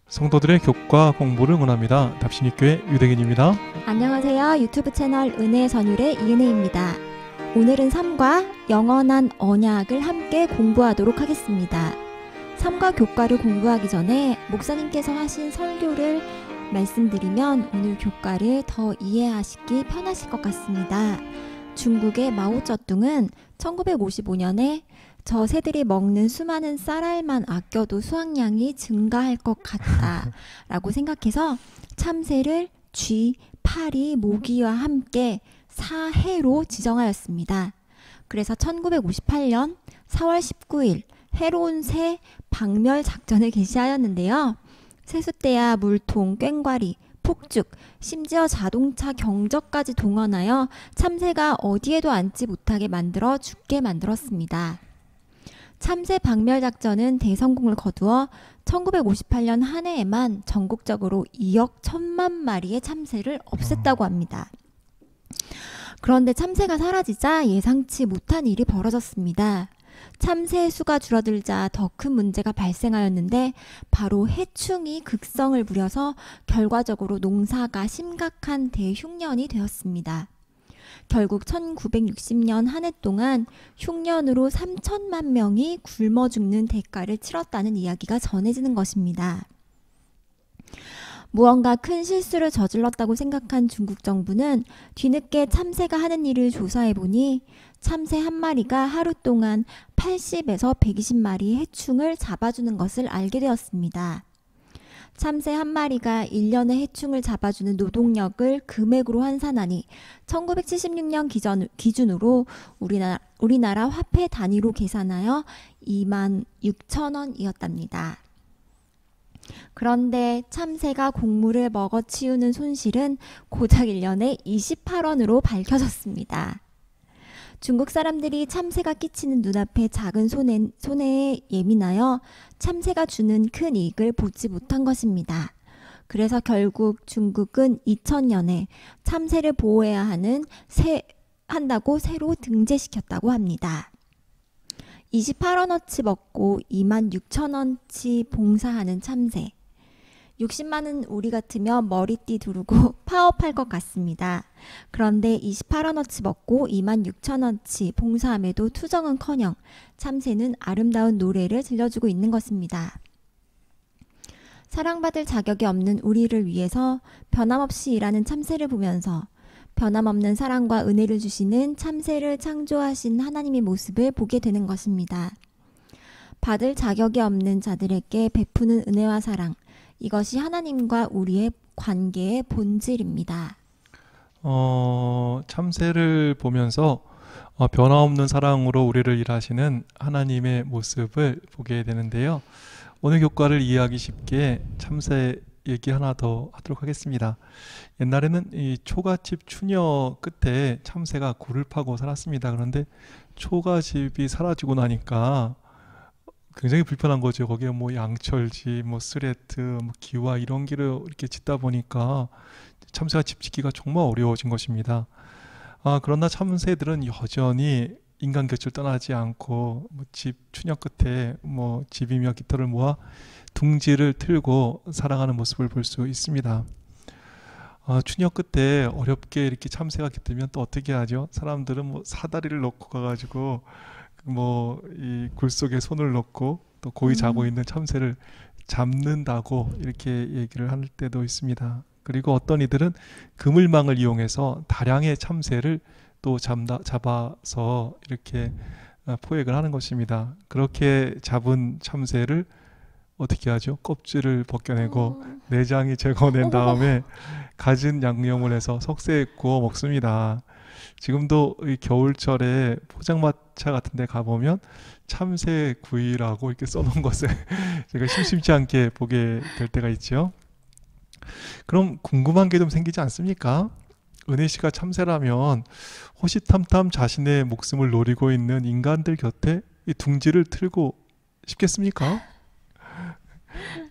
성도들의 교과 공부를 응원합니다. 답신입교회 유대균입니다. 안녕하세요. 유튜브 채널 은혜의 선율의 이은혜입니다. 오늘은 삼과 영원한 언약을 함께 공부하도록 하겠습니다. 삼과 교과를 공부하기 전에 목사님께서 하신 설교를 말씀드리면 오늘 교과를 더 이해하시기 편하실 것 같습니다. 중국의 마오쩌둥은 1955년에 저 새들이 먹는 수많은 쌀알만 아껴도 수확량이 증가할 것 같다 라고 생각해서 참새를 쥐, 파리, 모기와 함께 사해로 지정하였습니다. 그래서 1958년 4월 19일 해로운 새 박멸 작전을 개시하였는데요. 세숫대야 물통, 꽹과리, 폭죽, 심지어 자동차 경적까지 동원하여 참새가 어디에도 앉지 못하게 만들어 죽게 만들었습니다. 참새 박멸 작전은 대성공을 거두어 1958년 한 해에만 전국적으로 2억 1천만 마리의 참새를 없앴다고 합니다. 그런데 참새가 사라지자 예상치 못한 일이 벌어졌습니다. 참새의 수가 줄어들자 더 큰 문제가 발생하였는데 바로 해충이 극성을 부려서 결과적으로 농사가 심각한 대흉년이 되었습니다. 결국 1960년 한 해 동안 흉년으로 3천만 명이 굶어 죽는 대가를 치렀다는 이야기가 전해지는 것입니다. 무언가 큰 실수를 저질렀다고 생각한 중국 정부는 뒤늦게 참새가 하는 일을 조사해보니 참새 한 마리가 하루 동안 80에서 120마리 해충을 잡아주는 것을 알게 되었습니다. 참새 한 마리가 1년의 해충을 잡아주는 노동력을 금액으로 환산하니 1976년 기준으로 우리나라 화폐 단위로 계산하여 26,000원이었답니다. 그런데 참새가 곡물을 먹어치우는 손실은 고작 1년에 28원으로 밝혀졌습니다. 중국 사람들이 참새가 끼치는 눈앞의 작은 손해에 예민하여 참새가 주는 큰 이익을 보지 못한 것입니다. 그래서 결국 중국은 2000년에 참새를 보호해야 한다고 새로 등재시켰다고 합니다. 28원어치 먹고 26,000원치 봉사하는 참새. 60만은 우리 같으면 머리띠 두르고 파업할 것 같습니다. 그런데 28원어치 먹고 26,000원치 봉사함에도 투정은커녕 참새는 아름다운 노래를 들려주고 있는 것입니다. 사랑받을 자격이 없는 우리를 위해서 변함없이 일하는 참새를 보면서 변함없는 사랑과 은혜를 주시는 참새를 창조하신 하나님의 모습을 보게 되는 것입니다. 받을 자격이 없는 자들에게 베푸는 은혜와 사랑, 이것이 하나님과 우리의 관계의 본질입니다. 참새를 보면서 변함없는 사랑으로 우리를 일하시는 하나님의 모습을 보게 되는데요. 오늘 교과를 이해하기 쉽게 참새 얘기 하나 더 하도록 하겠습니다. 옛날에는 이 초가집 추녀 끝에 참새가 굴을 파고 살았습니다. 그런데 초가집이 사라지고 나니까 굉장히 불편한 거죠. 거기에 뭐 양철지, 뭐 스레트, 뭐 기와 이런 길을 이렇게 짓다 보니까 참새가 집 짓기가 정말 어려워진 것입니다. 그러나 참새들은 여전히 인간 곁을 떠나지 않고 집 추녀 끝에 집이며 깃털을 모아 둥지를 틀고 살아가는 모습을 볼 수 있습니다. 추녀 끝에 어렵게 이렇게 참새가 깃들면 또 어떻게 하죠? 사람들은 사다리를 놓고 가가지고 이 굴 속에 손을 넣고 또 고이 자고 있는 참새를 잡는다고 이렇게 얘기를 할 때도 있습니다. 그리고 어떤 이들은 그물망을 이용해서 다량의 참새를 또 잡아서 이렇게 포획을 하는 것입니다. 그렇게 잡은 참새를 어떻게 하죠? 껍질을 벗겨내고 내장이 제거된 다음에 갖은 양념을 해서 석쇠에 구워 먹습니다. 지금도 이 겨울철에 포장마차 같은 데 가보면 참새 구이라고 이렇게 써놓은 것을 제가 심심치 않게 보게 될 때가 있죠. 그럼 궁금한 게 좀 생기지 않습니까? 은혜 씨가 참새라면 호시탐탐 자신의 목숨을 노리고 있는 인간들 곁에 이 둥지를 틀고 싶겠습니까?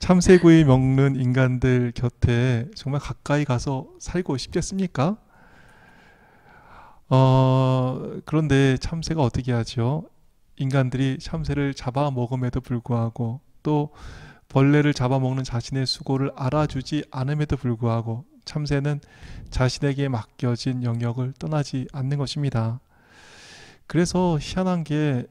참새구이 먹는 인간들 곁에 정말 가까이 가서 살고 싶겠습니까? 그런데 참새가 어떻게 하죠? 인간들이 참새를 잡아먹음에도 불구하고 또 벌레를 잡아먹는 자신의 수고를 알아주지 않음에도 불구하고 참새는 자신에게 맡겨진 영역을 떠나지 않는 것입니다. 그래서 희한한 게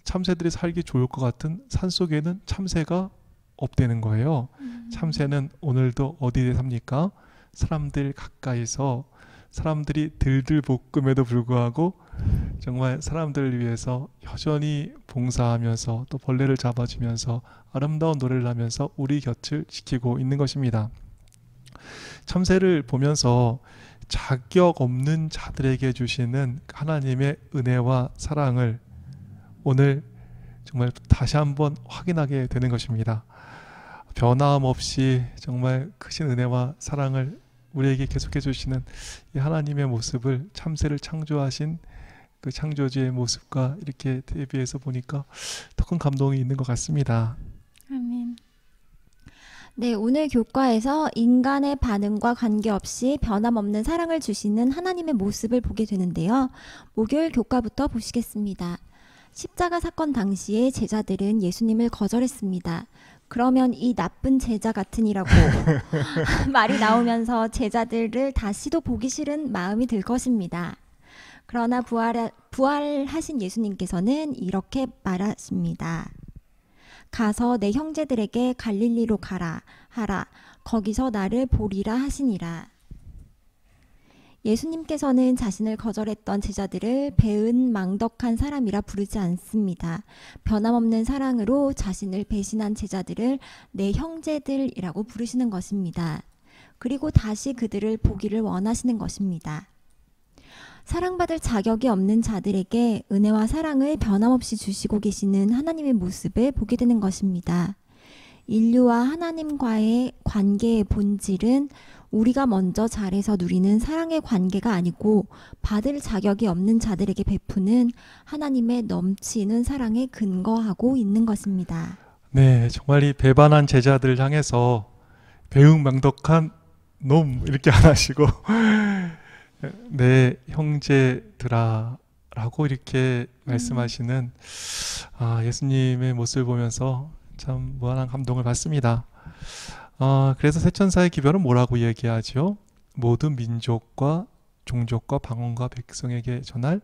참새들이 살기 좋을 것 같은 산속에는 참새가 없다는 거예요. 참새는 오늘도 어디에 삽니까? 사람들 가까이서 사람들이 들들 볶음에도 불구하고 정말 사람들을 위해서 여전히 봉사하면서 또 벌레를 잡아주면서 아름다운 노래를 하면서 우리 곁을 지키고 있는 것입니다. 참새를 보면서 자격 없는 자들에게 주시는 하나님의 은혜와 사랑을 오늘 정말 다시 한번 확인하게 되는 것입니다. 변함없이 정말 크신 은혜와 사랑을 우리에게 계속해 주시는 이 하나님의 모습을 참새를 창조하신 그 창조주의 모습과 이렇게 대비해서 보니까 더 큰 감동이 있는 것 같습니다. 아멘. 네, 오늘 교과에서 인간의 반응과 관계없이 변함없는 사랑을 주시는 하나님의 모습을 보게 되는데요. 목요일 교과부터 보시겠습니다. 십자가 사건 당시에 제자들은 예수님을 거절했습니다. 그러면 이 나쁜 제자 같으니라고 말이 나오면서 제자들을 다시도 보기 싫은 마음이 들 것입니다. 그러나 부활하신 예수님께서는 이렇게 말하십니다. 가서 내 형제들에게 갈릴리로 가라 하라. 거기서 나를 보리라 하시니라. 예수님께서는 자신을 거절했던 제자들을 배은 망덕한 사람이라 부르지 않습니다. 변함없는 사랑으로 자신을 배신한 제자들을 내 형제들이라고 부르시는 것입니다. 그리고 다시 그들을 보기를 원하시는 것입니다. 사랑받을 자격이 없는 자들에게 은혜와 사랑을 변함없이 주시고 계시는 하나님의 모습을 보게 되는 것입니다. 인류와 하나님과의 관계의 본질은 우리가 먼저 잘해서 누리는 사랑의 관계가 아니고 받을 자격이 없는 자들에게 베푸는 하나님의 넘치는 사랑에 근거하고 있는 것입니다. 네, 정말 이 배반한 제자들 향해서 배은망덕한 놈 이렇게 안 하시고 내 형제들아 라고 이렇게 말씀하시는 예수님의 모습을 보면서 참 무한한 감동을 받습니다. 그래서 새천사의 기별은 뭐라고 얘기하죠? 모든 민족과 종족과 방언과 백성에게 전할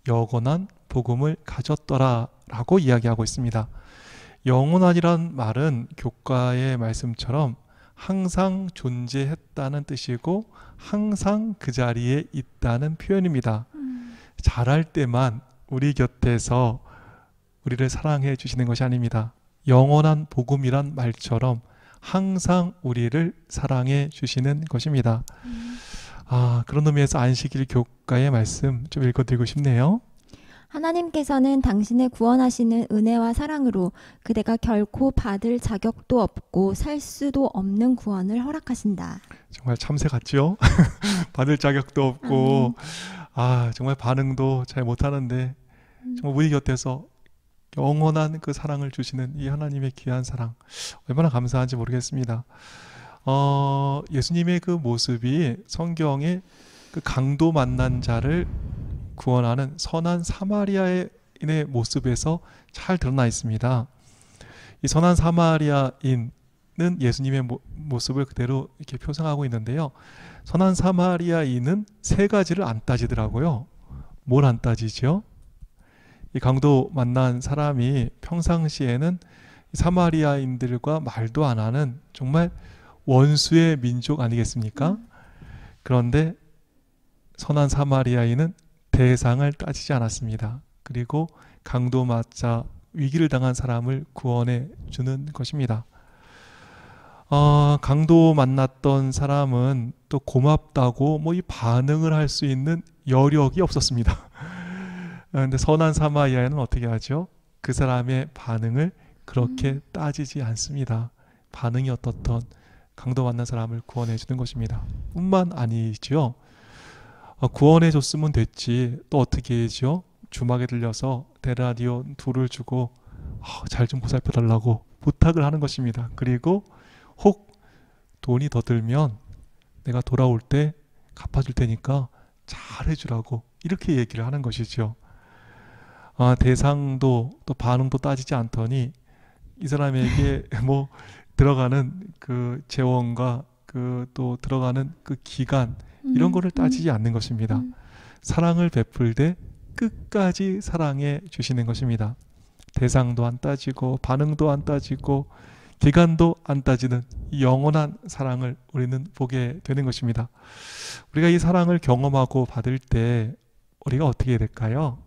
영원한 복음을 가졌더라 라고 이야기하고 있습니다. 영원한이란 말은 교과의 말씀처럼 항상 존재했다는 뜻이고 항상 그 자리에 있다는 표현입니다. 잘할 때만 우리 곁에서 우리를 사랑해 주시는 것이 아닙니다. 영원한 복음이란 말처럼 항상 우리를 사랑해 주시는 것입니다. 그런 의미에서 안식일 교과의 말씀 좀 읽어드리고 싶네요. 하나님께서는 당신의 구원하시는 은혜와 사랑으로 그대가 결코 받을 자격도 없고 살 수도 없는 구원을 허락하신다. 정말 참새 같죠? 받을 자격도 없고 정말 반응도 잘 못하는데 정말 우리 곁에서 영원한 그 사랑을 주시는 이 하나님의 귀한 사랑 얼마나 감사한지 모르겠습니다. 예수님의 그 모습이 성경에 그 강도 만난 자를 구원하는 선한 사마리아인의 모습에서 잘 드러나 있습니다. 이 선한 사마리아인은 예수님의 모습을 그대로 이렇게 표상하고 있는데요. 선한 사마리아인은 세 가지를 안 따지더라고요. 뭘 안 따지죠? 이 강도 만난 사람이 평상시에는 사마리아인들과 말도 안 하는 정말 원수의 민족 아니겠습니까? 그런데 선한 사마리아인은 대상을 따지지 않았습니다. 그리고 강도 맞자 위기를 당한 사람을 구원해 주는 것입니다. 강도 만났던 사람은 또 고맙다고 이 반응을 할 수 있는 여력이 없었습니다. 그런데 선한 사마리아인은 어떻게 하죠? 그 사람의 반응을 그렇게 따지지 않습니다. 반응이 어떻던 강도 만난 사람을 구원해 주는 것입니다. 뿐만 아니죠. 구원해 줬으면 됐지 또 어떻게 해죠? 주막에 들려서 데나리온 2를 주고 잘 좀 보살펴 달라고 부탁을 하는 것입니다. 그리고 혹 돈이 더 들면 내가 돌아올 때 갚아줄 테니까 잘 해주라고 이렇게 얘기를 하는 것이죠. 대상도 또 반응도 따지지 않더니 이 사람에게 들어가는 그 재원과 그 또 들어가는 그 기간 이런 거를 따지지 않는 것입니다. 사랑을 베풀 때 끝까지 사랑해 주시는 것입니다. 대상도 안 따지고 반응도 안 따지고 기간도 안 따지는 영원한 사랑을 우리는 보게 되는 것입니다. 우리가 이 사랑을 경험하고 받을 때 우리가 어떻게 될까요?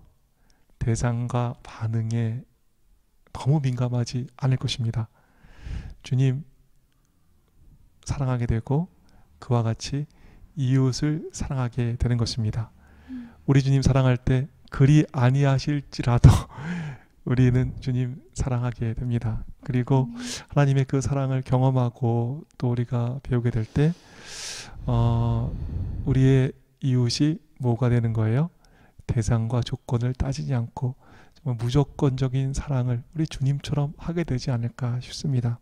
대상과 반응에 너무 민감하지 않을 것입니다. 주님 사랑하게 되고 그와 같이 이웃을 사랑하게 되는 것입니다. 우리 주님 사랑할 때 그리 아니하실지라도 우리는 주님 사랑하게 됩니다. 그리고 하나님의 그 사랑을 경험하고 또 우리가 배우게 될 때 우리의 이웃이 뭐가 되는 거예요? 대상과 조건을 따지지 않고 정말 무조건적인 사랑을 우리 주님처럼 하게 되지 않을까 싶습니다.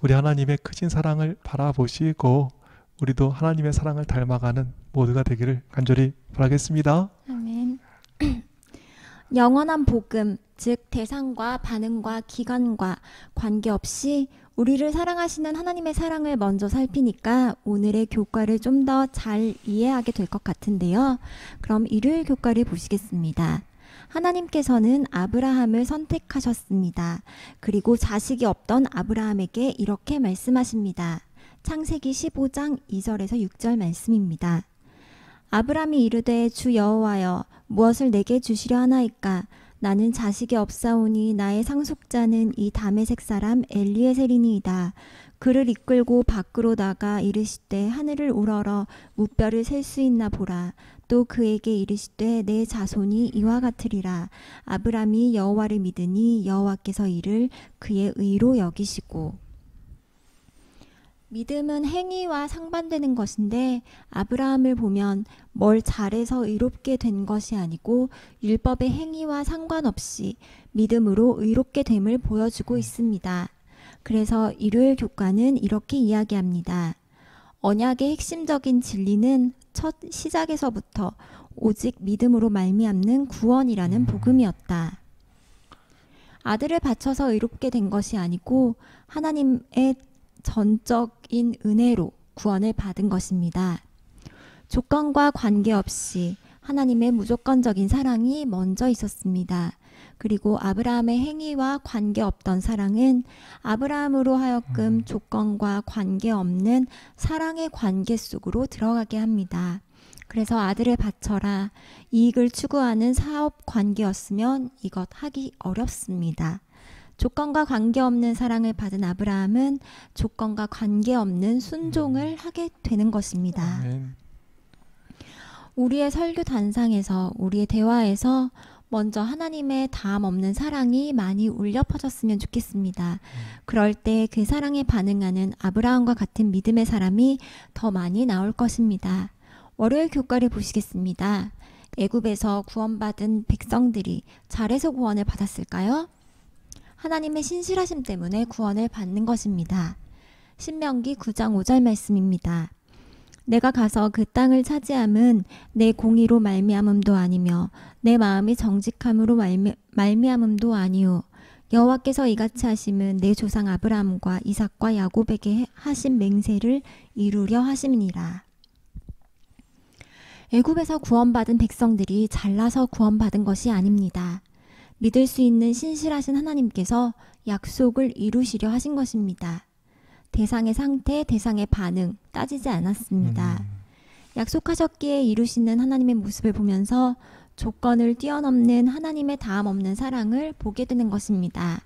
우리 하나님의 크신 사랑을 바라보시고 우리도 하나님의 사랑을 닮아가는 모두가 되기를 간절히 바라겠습니다. 아멘. 영원한 복음, 즉 대상과 반응과 기간과 관계없이 우리를 사랑하시는 하나님의 사랑을 먼저 살피니까 오늘의 교과를 좀 더 잘 이해하게 될 것 같은데요. 그럼 일요일 교과를 보시겠습니다. 하나님께서는 아브라함을 선택하셨습니다. 그리고 자식이 없던 아브라함에게 이렇게 말씀하십니다. 창세기 15장 2절에서 6절 말씀입니다. 아브라함이 이르되 주 여호와여 무엇을 내게 주시려 하나이까? 나는 자식이 없사오니 나의 상속자는 이 다메섹 사람 엘리에셀이니이다. 그를 이끌고 밖으로 나가 이르시되 하늘을 우러러 무뼈를 셀 수 있나 보라. 또 그에게 이르시되 내 자손이 이와 같으리라. 아브라함이 여호와를 믿으니 여호와께서 이를 그의 의로 여기시고. 믿음은 행위와 상반되는 것인데 아브라함을 보면 뭘 잘해서 의롭게 된 것이 아니고 율법의 행위와 상관없이 믿음으로 의롭게 됨을 보여주고 있습니다. 그래서 일요일 교과는 이렇게 이야기합니다. 언약의 핵심적인 진리는 첫 시작에서부터 오직 믿음으로 말미암는 구원이라는 복음이었다. 아들을 바쳐서 의롭게 된 것이 아니고 하나님의 전적인 은혜로 구원을 받은 것입니다. 조건과 관계없이 하나님의 무조건적인 사랑이 먼저 있었습니다. 그리고 아브라함의 행위와 관계없던 사랑은 아브라함으로 하여금 조건과 관계없는 사랑의 관계 속으로 들어가게 합니다. 그래서 아들을 바쳐라 이익을 추구하는 사업 관계였으면 이것 하기 어렵습니다. 조건과 관계없는 사랑을 받은 아브라함은 조건과 관계없는 순종을 하게 되는 것입니다. 아멘. 우리의 설교 단상에서 우리의 대화에서 먼저 하나님의 다함 없는 사랑이 많이 울려 퍼졌으면 좋겠습니다. 그럴 때 그 사랑에 반응하는 아브라함과 같은 믿음의 사람이 더 많이 나올 것입니다. 월요일 교과를 보시겠습니다. 애굽에서 구원받은 백성들이 잘해서 구원을 받았을까요? 하나님의 신실하심 때문에 구원을 받는 것입니다. 신명기 9장 5절 말씀입니다. 내가 가서 그 땅을 차지함은 내 공의로 말미암음도 아니며 내 마음이 정직함으로 말미암음도 아니오. 여호와께서 이같이 하심은 내 조상 아브라함과 이삭과 야곱에게 하신 맹세를 이루려 하심이니라. 애굽에서 구원받은 백성들이 잘나서 구원받은 것이 아닙니다. 믿을 수 있는 신실하신 하나님께서 약속을 이루시려 하신 것입니다. 대상의 상태, 대상의 반응 따지지 않았습니다. 약속하셨기에 이루시는 하나님의 모습을 보면서 조건을 뛰어넘는 하나님의 다함 없는 사랑을 보게 되는 것입니다.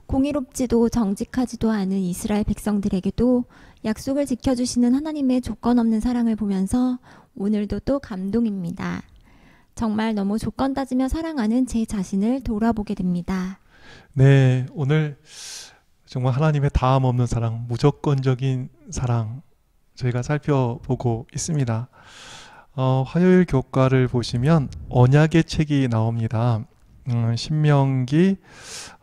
공의롭지도 정직하지도 않은 이스라엘 백성들에게도 약속을 지켜주시는 하나님의 조건 없는 사랑을 보면서 오늘도 또 감동입니다. 정말 너무 조건 따지며 사랑하는 제 자신을 돌아보게 됩니다. 네, 오늘 정말 하나님의 다함 없는 사랑, 무조건적인 사랑 저희가 살펴보고 있습니다. 화요일 교과를 보시면 언약의 책이 나옵니다. 신명기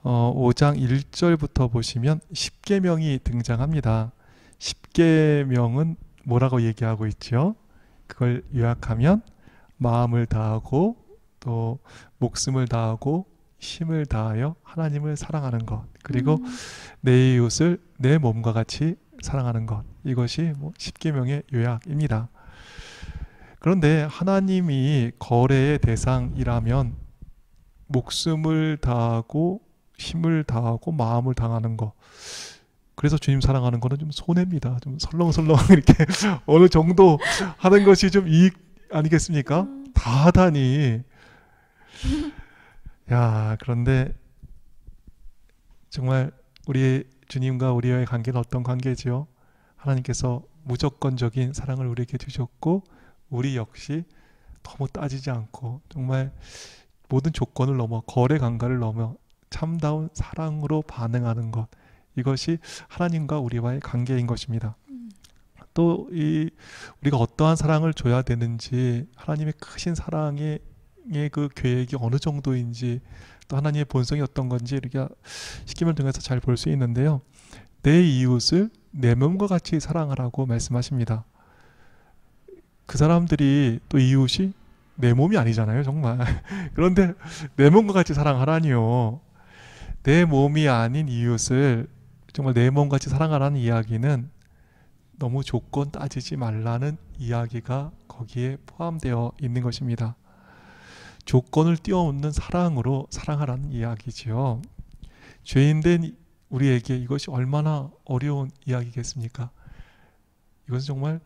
5장 1절부터 보시면 십계명이 등장합니다. 십계명은 뭐라고 얘기하고 있죠? 그걸 요약하면 마음을 다하고 또 목숨을 다하고 힘을 다하여 하나님을 사랑하는 것, 그리고 내 이웃을 내 몸과 같이 사랑하는 것, 이것이 10계명의 요약입니다. 그런데 하나님이 거래의 대상이라면 목숨을 다하고 힘을 다하고 마음을 다하는 것, 그래서 주님 사랑하는 거는 좀 손해입니다. 좀 설렁설렁 이렇게 어느 정도 하는 것이 좀 이익 아니겠습니까? 다 하다니. 야, 그런데 정말 우리 주님과 우리의 관계는 어떤 관계지요? 하나님께서 무조건적인 사랑을 우리에게 주셨고, 우리 역시 너무 따지지 않고 정말 모든 조건을 넘어, 거래 관계를 넘어 참다운 사랑으로 반응하는 것, 이것이 하나님과 우리와의 관계인 것입니다. 또 우리가 어떠한 사랑을 줘야 되는지, 하나님의 크신 사랑의 그 계획이 어느 정도인지, 또 하나님의 본성이 어떤 건지 우리가 십계명을 통해서 잘 볼 수 있는데요. 내 이웃을 내 몸과 같이 사랑하라고 말씀하십니다. 그 사람들이, 또 이웃이 내 몸이 아니잖아요, 정말. 그런데 내 몸과 같이 사랑하라니요. 내 몸이 아닌 이웃을 정말 내 몸같이 사랑하라는 이야기는 너무 조건 따지지 말라는 이야기가 거기에 포함되어 있는 것입니다. 조건을 뛰어넘는 사랑으로 사랑하라는 이야기지요. 죄인된 우리에게 이것이 얼마나 어려운 이야기겠습니까? 이것은 정말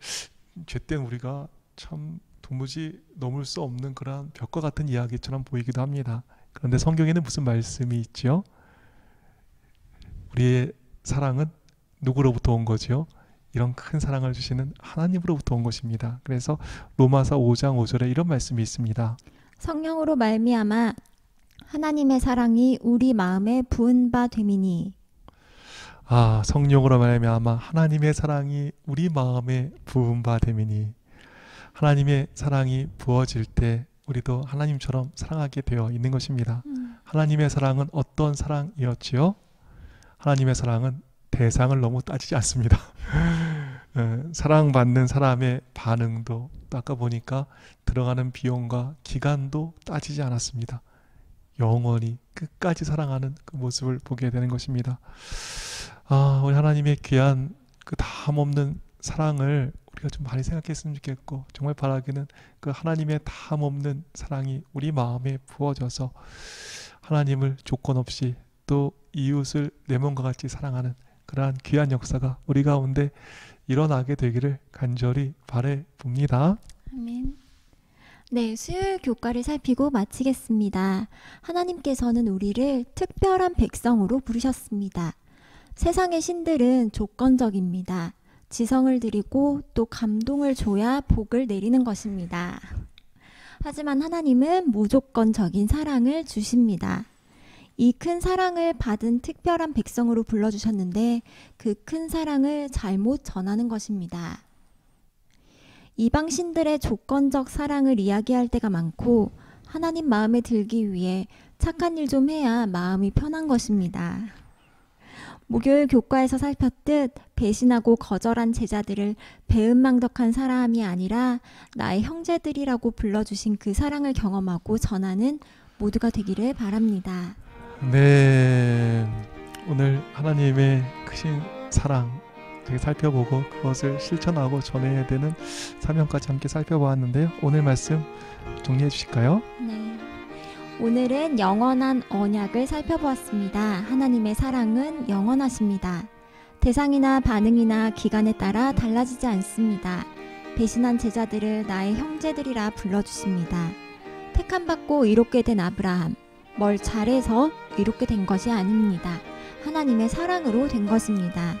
죄된 우리가 참 도무지 넘을 수 없는 그러한 벽과 같은 이야기처럼 보이기도 합니다. 그런데 성경에는 무슨 말씀이 있지요? 우리의 사랑은 누구로부터 온 거지요? 이런 큰 사랑을 주시는 하나님으로부터 온 것입니다. 그래서 로마서 5장 5절에 이런 말씀이 있습니다. 성령으로 말미암아 하나님의 사랑이 우리 마음에 부은 바 됨이니. 성령으로 말미암아 하나님의 사랑이 우리 마음에 부은 바 됨이니. 하나님의 사랑이 부어질 때 우리도 하나님처럼 사랑하게 되어 있는 것입니다. 하나님의 사랑은 어떤 사랑이었지요? 하나님의 사랑은 대상을 너무 따지지 않습니다. 사랑받는 사람의 반응도, 또 아까 보니까 들어가는 비용과 기간도 따지지 않았습니다. 영원히 끝까지 사랑하는 그 모습을 보게 되는 것입니다. 우리 하나님의 귀한 그 다함없는 사랑을 우리가 좀 많이 생각했으면 좋겠고, 정말 바라기는 그 하나님의 다함없는 사랑이 우리 마음에 부어져서 하나님을 조건 없이, 또 이웃을 내 몸과 같이 사랑하는 그러한 귀한 역사가 우리 가운데 일어나게 되기를 간절히 바라 봅니다. 아멘. 네, 수요일 교과를 살피고 마치겠습니다. 하나님께서는 우리를 특별한 백성으로 부르셨습니다. 세상의 신들은 조건적입니다. 지성을 드리고 또 감동을 줘야 복을 내리는 것입니다. 하지만 하나님은 무조건적인 사랑을 주십니다. 이 큰 사랑을 받은 특별한 백성으로 불러주셨는데 그 큰 사랑을 잘못 전하는 것입니다. 이방 신들의 조건적 사랑을 이야기할 때가 많고, 하나님 마음에 들기 위해 착한 일 좀 해야 마음이 편한 것입니다. 목요일 교과에서 살폈듯 배신하고 거절한 제자들을 배은망덕한 사람이 아니라 나의 형제들이라고 불러주신 그 사랑을 경험하고 전하는 모두가 되기를 바랍니다. 네, 오늘 하나님의 크신 사랑 살펴보고 그것을 실천하고 전해야 되는 사명까지 함께 살펴보았는데요. 오늘 말씀 정리해 주실까요? 네, 오늘은 영원한 언약을 살펴보았습니다. 하나님의 사랑은 영원하십니다. 대상이나 반응이나 기간에 따라 달라지지 않습니다. 배신한 제자들을 나의 형제들이라 불러주십니다. 택함받고 이롭게 된 아브라함, 뭘 잘해서 이롭게 된 것이 아닙니다. 하나님의 사랑으로 된 것입니다.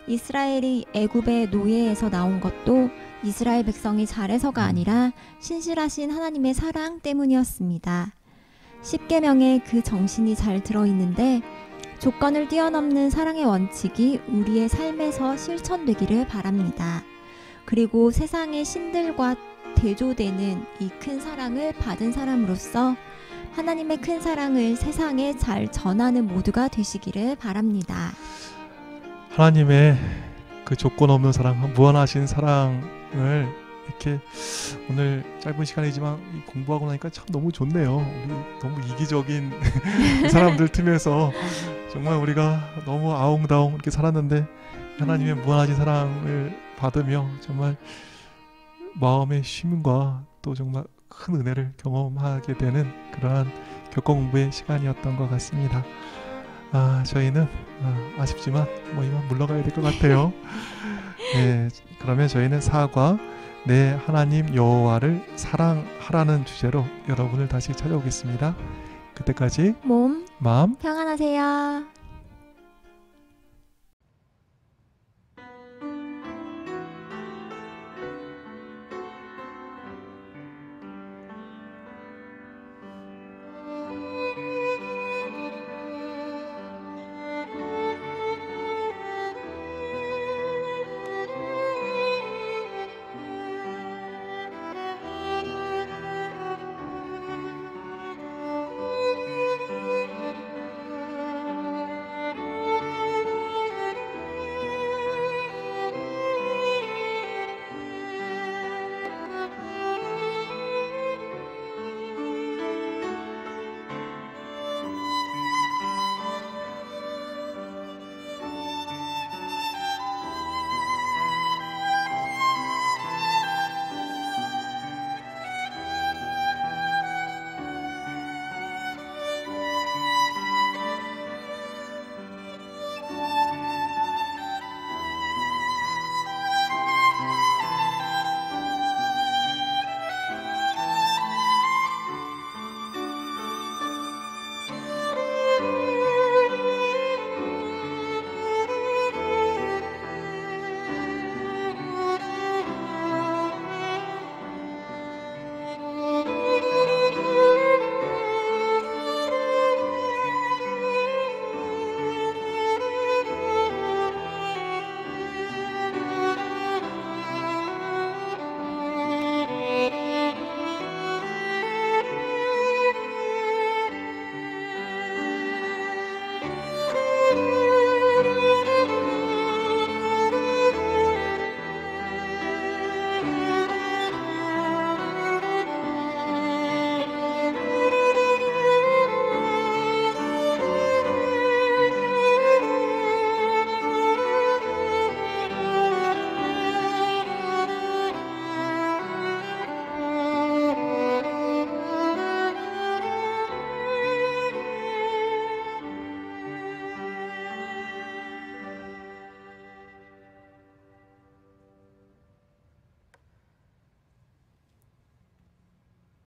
이스라엘이 애굽의 노예에서 나온 것도 이스라엘 백성이 잘해서가 아니라 신실하신 하나님의 사랑 때문이었습니다. 십계명에 그 정신이 잘 들어있는데 조건을 뛰어넘는 사랑의 원칙이 우리의 삶에서 실천되기를 바랍니다. 그리고 세상의 신들과 대조되는 이 큰 사랑을 받은 사람으로서 하나님의 큰 사랑을 세상에 잘 전하는 모두가 되시기를 바랍니다. 하나님의 그 조건 없는 사랑, 무한하신 사랑을 이렇게 오늘 짧은 시간이지만 공부하고 나니까 참 너무 좋네요. 우리 너무 이기적인 사람들 틈에서 정말 우리가 너무 아웅다웅 이렇게 살았는데 하나님의 무한하신 사랑을 받으며 정말 마음의 쉼과 또 정말 큰 은혜를 경험하게 되는 그러한 교과 공부의 시간이었던 것 같습니다. 저희는 아쉽지만 이만 물러가야 될 것 같아요. 네, 그러면 저희는 4과 내 하나님 여호와를 사랑하라는 주제로 여러분을 다시 찾아오겠습니다. 그때까지 몸 마음 평안하세요.